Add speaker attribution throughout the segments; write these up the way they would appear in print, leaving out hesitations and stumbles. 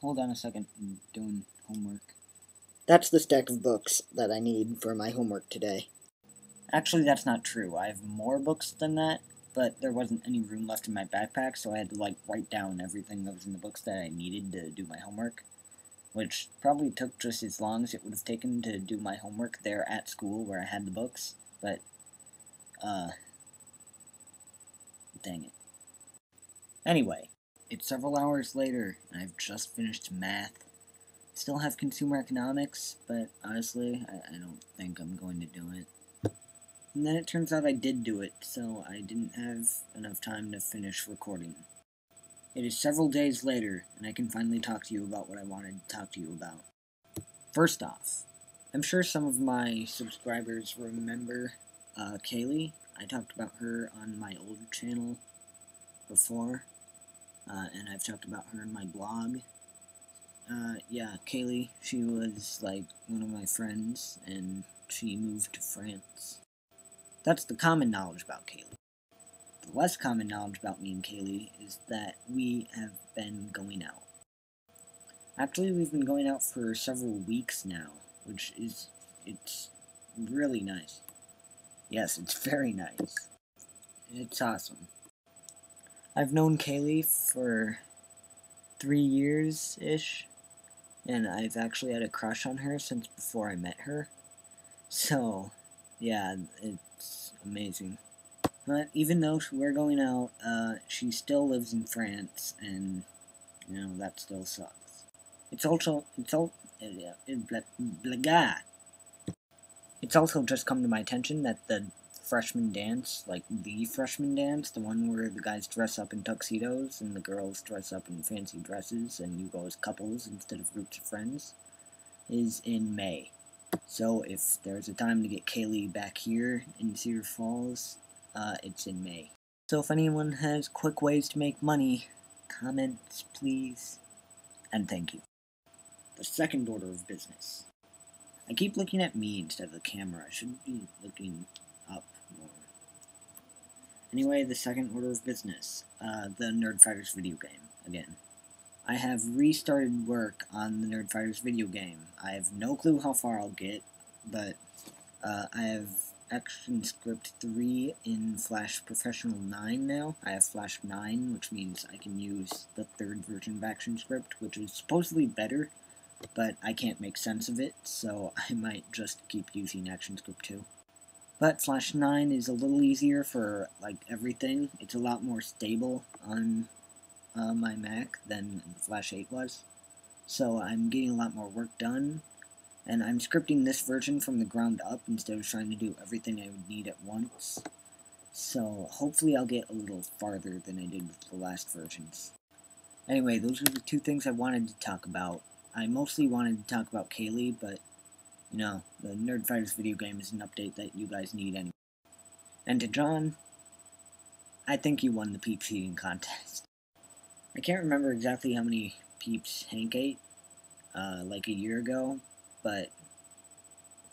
Speaker 1: Hold on a second, I'm doing homework.
Speaker 2: That's the stack of books that I need for my homework today.
Speaker 1: Actually, that's not true. I have more books than that, but there wasn't any room left in my backpack, so I had to, write down everything that was in the books that I needed to do my homework, which probably took just as long as it would have taken to do my homework there at school where I had the books, but, dang it. Anyway, it's several hours later, and I've just finished math. Still have consumer economics, but honestly, I don't think I'm going to do it. And then it turns out I did do it, so I didn't have enough time to finish recording. It is several days later, and I can finally talk to you about what I wanted to talk to you about. First off, I'm sure some of my subscribers remember Kaylee. I talked about her on my old channel before, and I've talked about her in my blog. Yeah, Kaylee, she was, one of my friends, and she moved to France. That's the common knowledge about Kaylee. The less common knowledge about me and Kaylee is that we have been going out. Actually, we've been going out for several weeks now, it's really nice. Yes, it's very nice. It's awesome. I've known Kaylee for 3 years-ish, and I've actually had a crush on her since before I met her. So, yeah, it's amazing. But even though we're going out, she still lives in France, and, that still sucks. It's also just come to my attention that the freshman dance, the freshman dance, the one where the guys dress up in tuxedos and the girls dress up in fancy dresses and you go as couples instead of groups of friends, is in May. So if there's a time to get Kaylee back here in Cedar Falls, it's in May. So if anyone has quick ways to make money, comments, please, and thank you. The second order of business. I keep looking at me instead of the camera. I should be looking up more. Anyway, the second order of business. The Nerdfighters Video Game, again. I have restarted work on the Nerdfighters Video Game. I have no clue how far I'll get, but I have ActionScript 3 in Flash Professional 9 now. I have Flash 9, which means I can use the third version of ActionScript, which is supposedly better, but I can't make sense of it, so I might just keep using ActionScript 2. But Flash 9 is a little easier for, everything. It's a lot more stable on my Mac than Flash 8 was. So I'm getting a lot more work done, and I'm scripting this version from the ground up instead of trying to do everything I would need at once. So hopefully I'll get a little farther than I did with the last versions. Anyway, those are the two things I wanted to talk about. I mostly wanted to talk about Kaylee, but, the Nerdfighters Video Game is an update that you guys need anyway. And to John, I think you won the peeps eating contest. I can't remember exactly how many peeps Hank ate, a year ago, but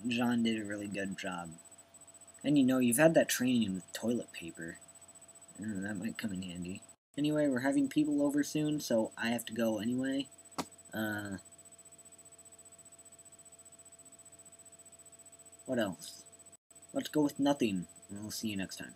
Speaker 1: John did a really good job. And you've had that training with toilet paper. That might come in handy. Anyway, we're having people over soon, so I have to go anyway. What else? Let's go with nothing, and we'll see you next time.